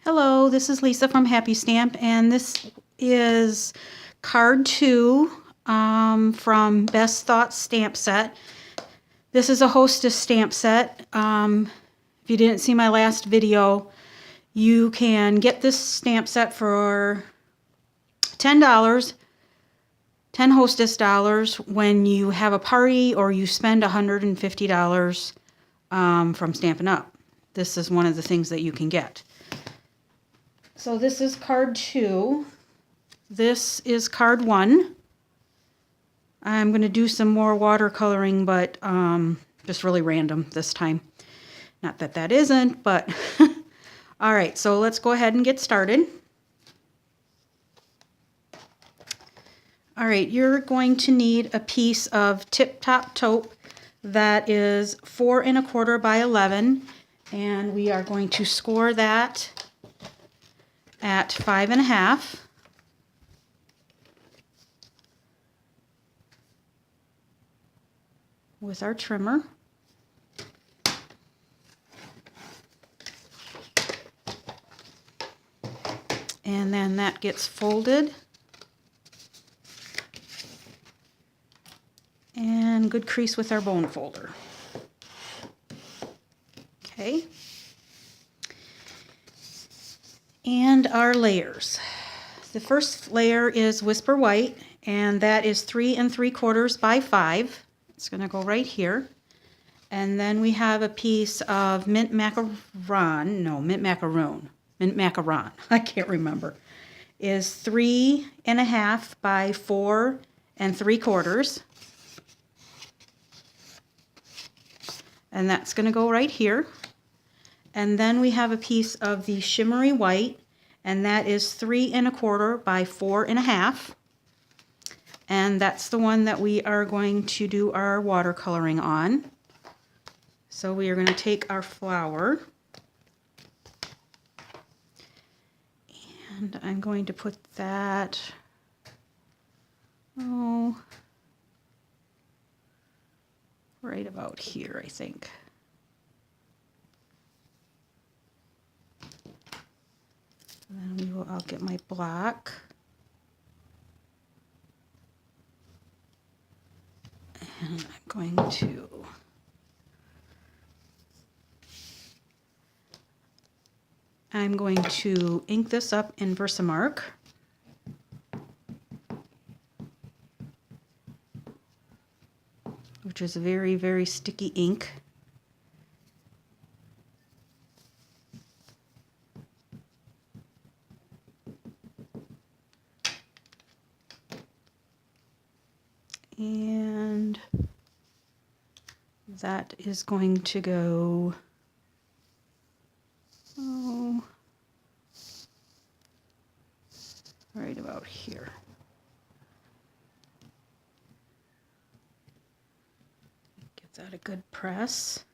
Hello, this is Lisa from Happy Stamp, and this is card 2 from Best Thoughts stamp set. This is a Hostess stamp set. If you didn't see my last video, you can get this stamp set for $10, 10 Hostess dollars when you have a party or you spend $150 from Stampin' Up. This is one of the things that you can get. So this is card 2. This is card 1. I'm going to do some more watercoloring, but just really random this time. Not that that isn't, but all right, so let's go ahead and get started. All right, you're going to need a piece of Tip Top Taupe that is 4 1/4 by 11, and we are going to score that at 5 1/2. With our trimmer. And then that gets folded. And good crease with our bone folder. Okay. And our layers. The first layer is Whisper White, and that is 3 3/4 by 5. It's going to go right here. And then we have a piece of Mint Macaron. I can't remember. Is 3 1/2 by 4 3/4. And that's going to go right here. And then we have a piece of the Shimmery White, and that is 3 1/4 by 4 1/2. And that's the one that we are going to do our watercoloring on. So we are going to take our flower, and I'm going to put that, right about here, I think. And then I'll get my black. And I'm going to ink this up in Versamark. Which is a very, very sticky ink. And that is going to go right about here. Give that a good press.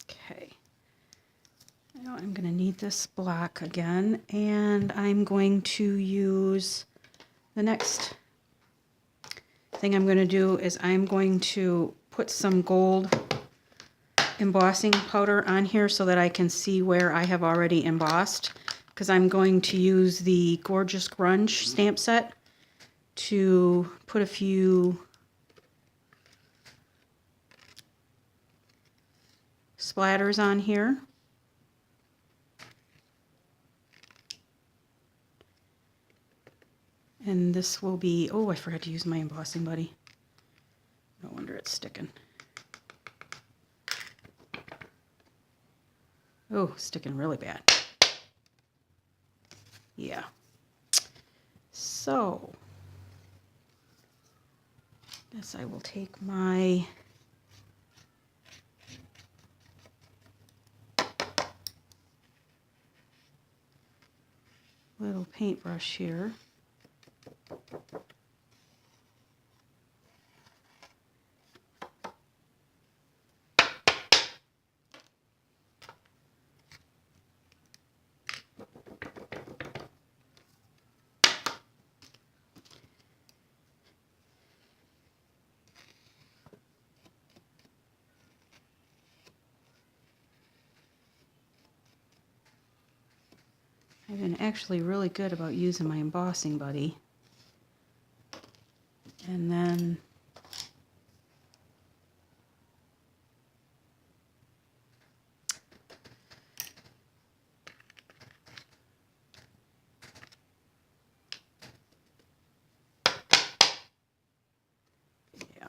Okay. Now I'm going to need this black again, and I'm going to use the next thing I'm going to do is I'm going to put some gold embossing powder on here so that I can see where I have already embossed, because I'm going to use the Gorgeous Grunge stamp set to put a few splatters on here. And this will be, oh, I forgot to use my embossing buddy. No wonder it's sticking. Oh, sticking really bad. Yeah. So, I guess I will take my little paintbrush here. I've been actually really good about using my embossing buddy. And then yeah.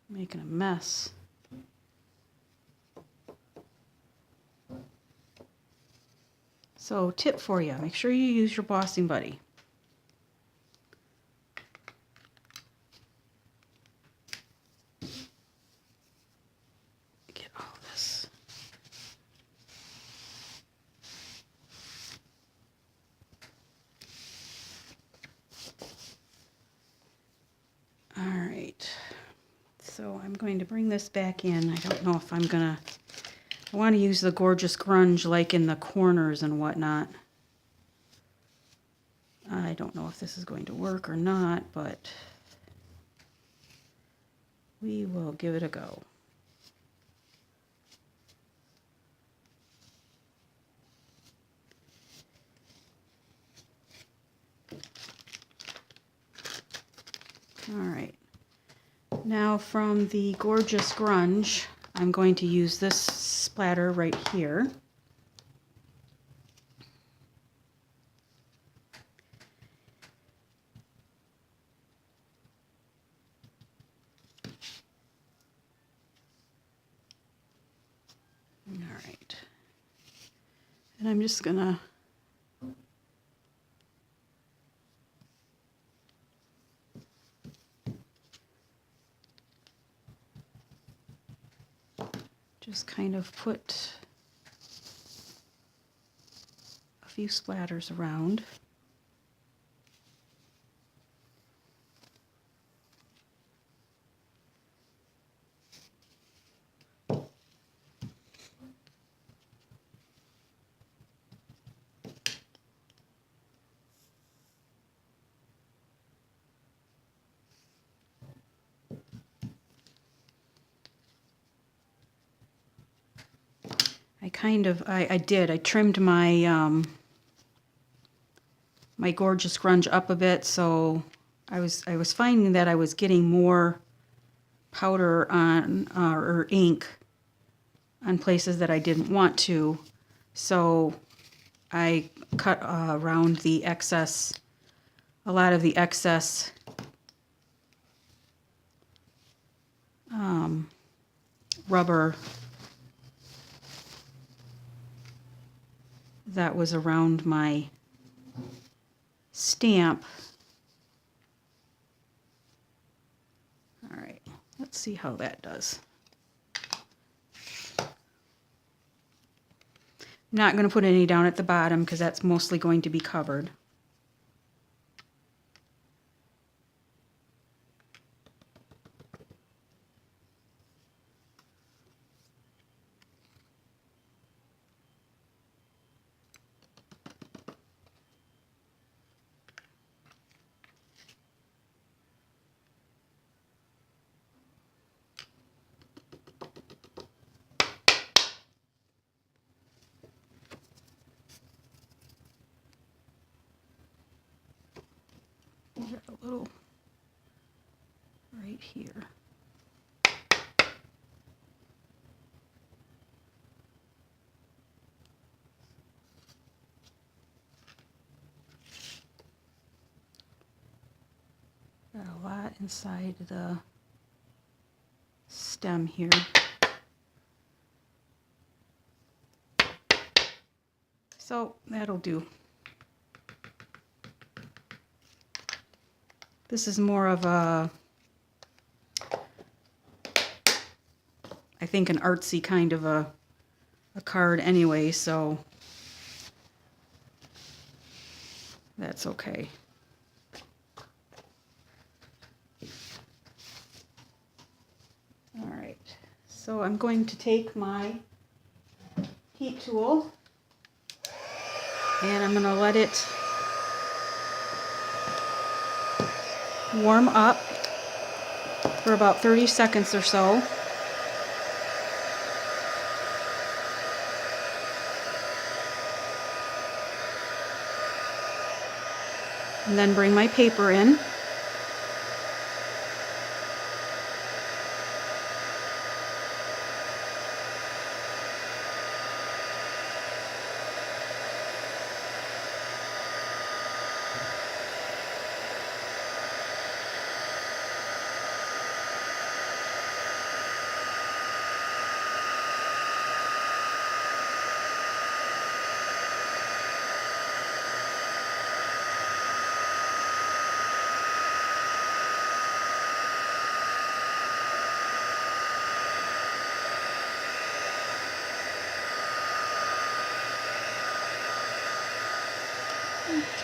Making a mess. So tip for you, make sure you use your embossing buddy. Get all this. All right, so I'm going to bring this back in. I don't know if I'm gonna, I want to use the Gorgeous Grunge like in the corners and whatnot. I don't know if this is going to work or not, but we will give it a go. All right, now from the Gorgeous Grunge, I'm going to use this splatter right here. All right, and I'm just gonna just kind of put a few splatters around. I trimmed my my Gorgeous Grunge up a bit, so I was finding that I was getting more powder on or ink on places that I didn't want to, so I cut around the excess, a lot of the excess rubber that was around my stamp. All right, let's see how that does. I'm not going to put any down at the bottom because that's mostly going to be covered. A little right here. Got a lot inside the stem here. So that'll do. This is more of a, I think, an artsy kind of a card anyway, so that's okay. All right, so I'm going to take my heat tool and I'm going to let it warm up for about 30 seconds or so. and then bring my paper in.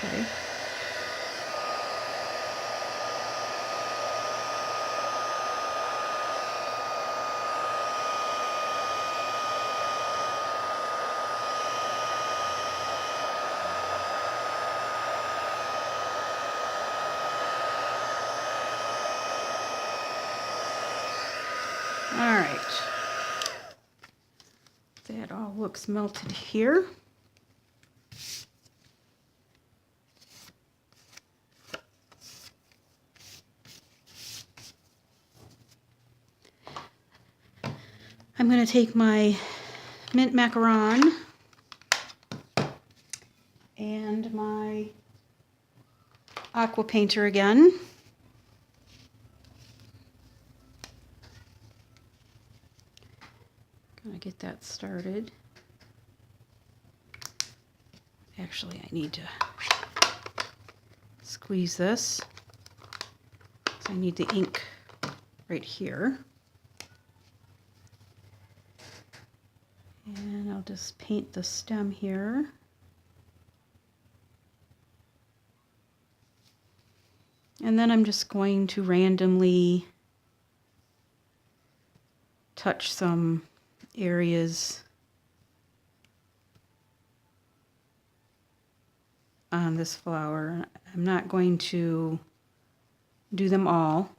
Okay. All right. That all looks melted here. I'm going to take my mint macaron and my aqua painter again. Gonna get that started. Actually, I need to squeeze this. So I need the ink right here. And I'll just paint the stem here. And then I'm just going to randomly touch some areas on this flower. I'm not going to do them all.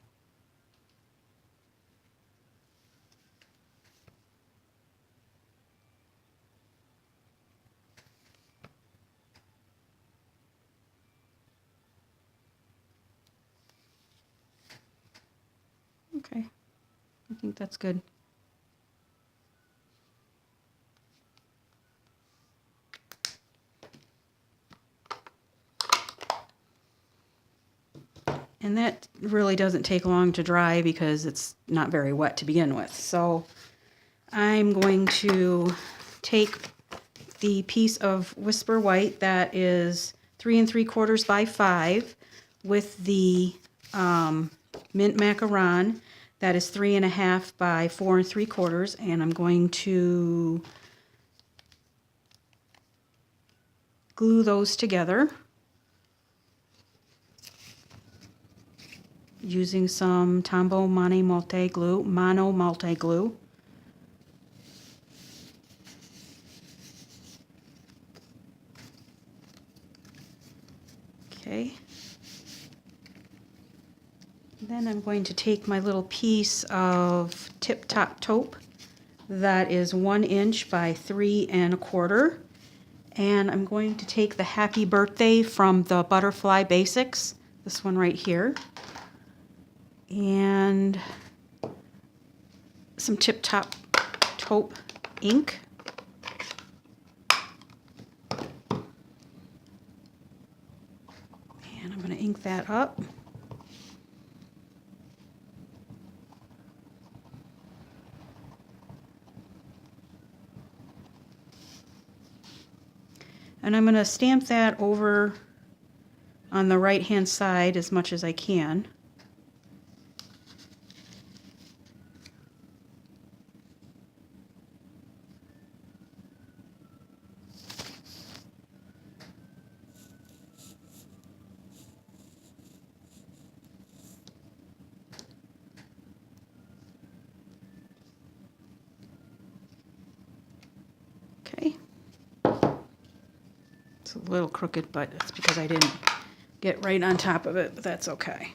Okay, I think that's good. And that really doesn't take long to dry because it's not very wet to begin with. So I'm going to take the piece of Whisper White that is 3 3/4 by 5 with the mint macaron that is 3 1/2 by 4 3/4, and I'm going to glue those together using some Tombow Mono Multi Glue. Okay. Then I'm going to take my little piece of Tip Top Taupe that is 1 inch by 3 1/4, and I'm going to take the Happy Birthday from the Butterfly Basics, this one right here, and some Tip Top Taupe ink. And I'm going to ink that up. And I'm going to stamp that over on the right hand side as much as I can. Okay. It's a little crooked, but it's because I didn't get right on top of it, but that's okay.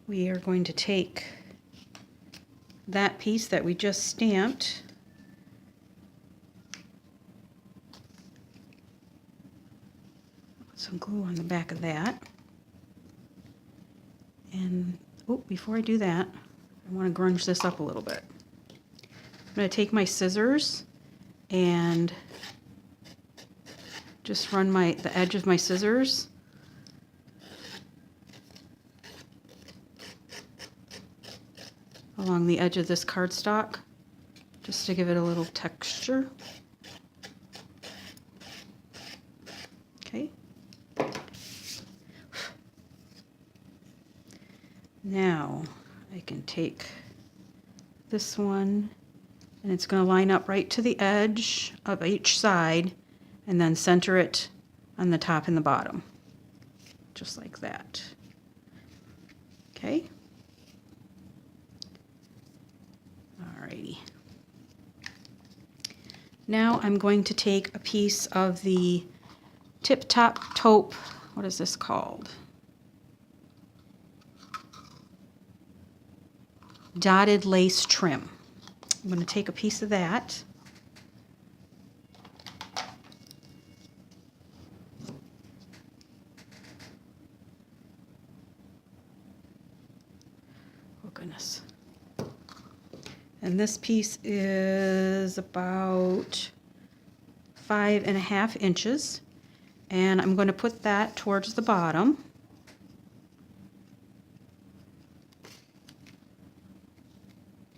We are going to take that piece that we just stamped some glue on the back of that. And, oh, before I do that, I want to grunge this up a little bit. I'm going to take my scissors and just run the edge of my scissors along the edge of this cardstock, just to give it a little texture. Okay. Now I can take this one, and it's going to line up right to the edge of each side, and then center it on the top and the bottom, just like that. Okay. Alrighty. Now I'm going to take a piece of the Tip Top Taupe, what is this called? Dotted lace trim. I'm going to take a piece of that. Oh goodness. And this piece is about 5.5 inches. And I'm going to put that towards the bottom.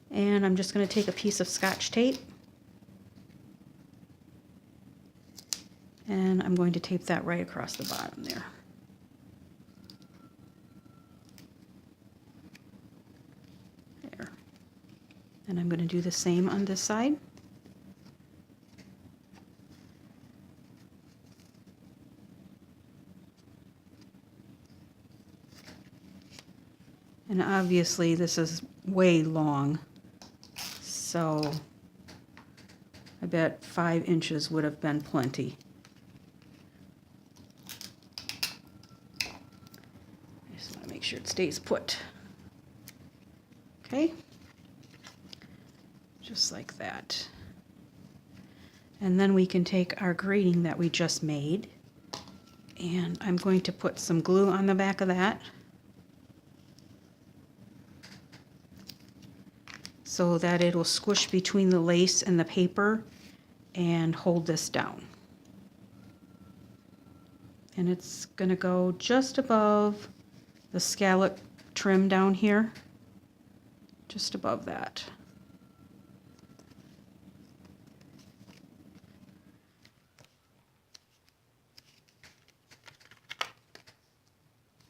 And I'm just going to take a piece of Scotch tape. And I'm going to tape that right across the bottom there. There. And I'm going to do the same on this side. And obviously this is way long, so I bet 5 inches would have been plenty. I just want to make sure it stays put. Okay, just like that. And then we can take our grating that we just made, and I'm going to put some glue on the back of that, so that it'll squish between the lace and the paper and hold this down. And it's going to go just above the scallop trim down here, just above that.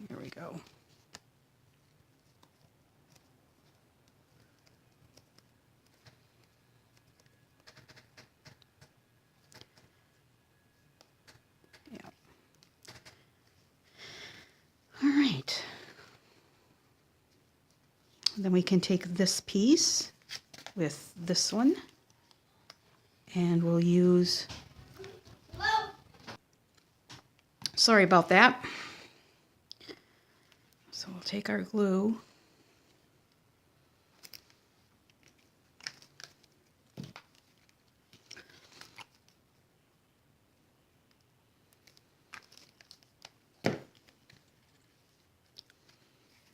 There we go. All right. Then we can take this piece with this one, and we'll use, sorry about that. So we'll take our glue,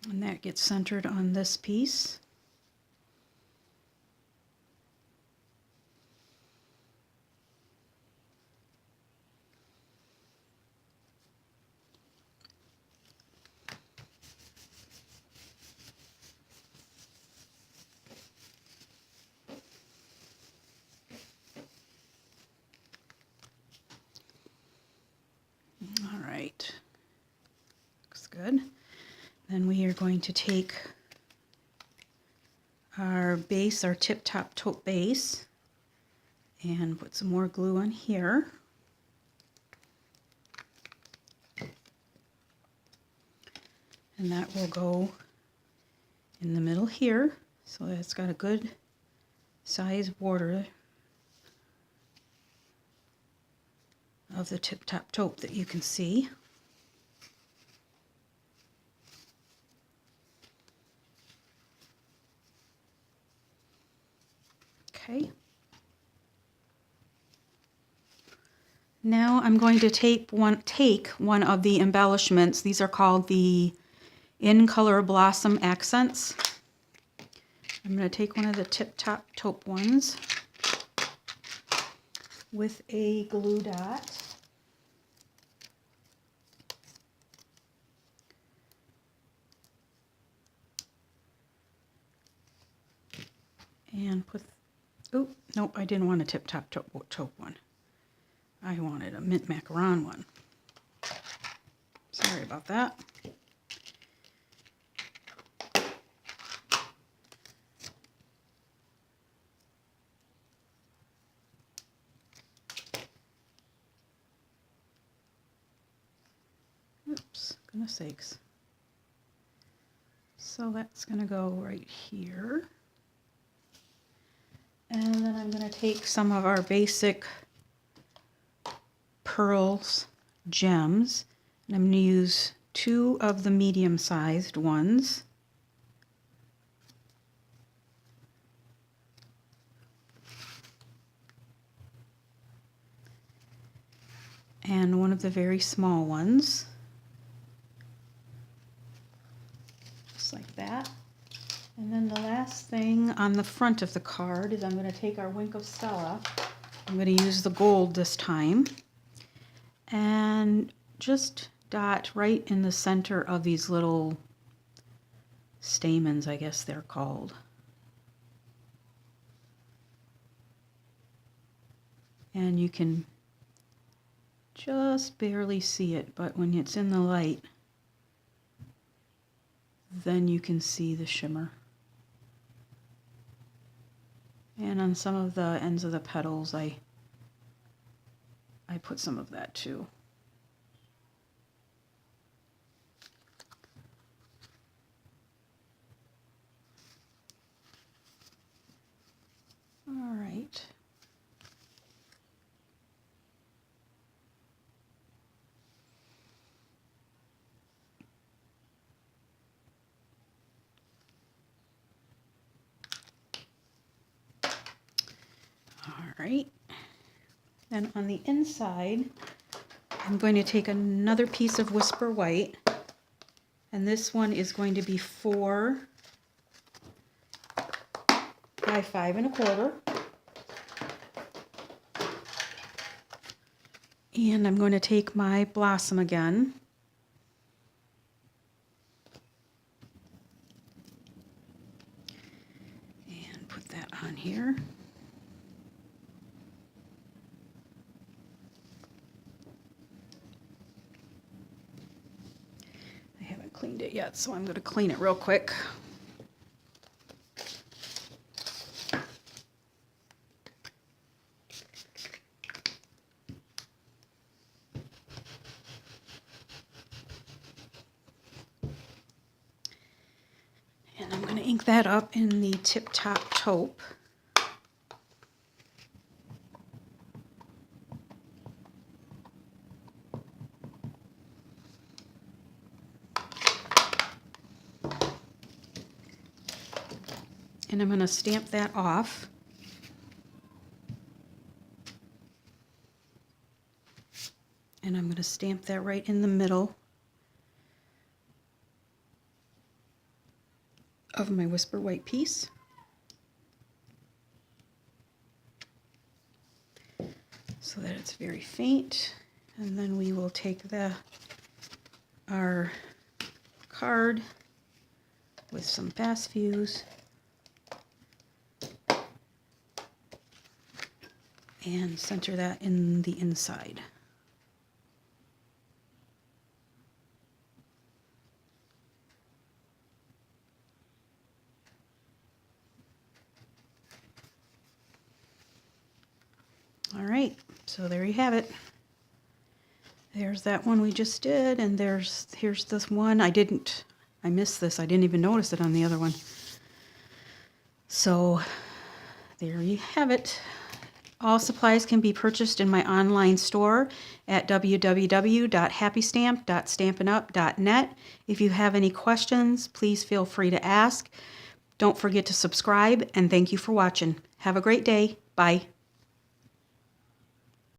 and that gets centered on this piece. All right, looks good. Then we are going to take our base, our Tip Top Taupe base, and put some more glue on here. And that will go in the middle here, so that it's got a good size border of the Tip Top Taupe that you can see. Okay. Now I'm going to take one of the embellishments. These are called the In Color Blossom Accents. I'm going to take one of the Tip Top taupe ones with a glue dot. And put, oh, nope, I didn't want a Tip Top taupe one. I wanted a mint macaron one. Sorry about that. Oops, goodness sakes. So that's going to go right here. And then I'm going to take some of our basic pearls gems, and I'm going to use 2 of the medium-sized ones. And 1 of the very small ones. Just like that. And then the last thing on the front of the card is I'm going to take our Wink of Stella. I'm going to use the gold this time. And just dot right in the center of these little stamens, I guess they're called. And you can just barely see it, but when it's in the light, then you can see the shimmer. And on some of the ends of the petals, I put some of that too. All right. All right. Then on the inside, I'm going to take another piece of Whisper White, and this one is going to be 4 by 5 1/4. And I'm going to take my blossom again. And put that on here. Cleaned it yet, so I'm going to clean it real quick. And I'm going to ink that up in the Tip Top taupe. And I'm going to stamp that off. And I'm going to stamp that right in the middle of my Whisper White piece. So that it's very faint. And then we will take our card with some fast fuse and center that in the inside. All right, so there you have it. There's that one we just did, and here's this one. I missed this. I didn't even notice it on the other one. So there you have it. All supplies can be purchased in my online store at www.happystamp.stampinup.net. If you have any questions, please feel free to ask. Don't forget to subscribe, and thank you for watching. Have a great day. Bye.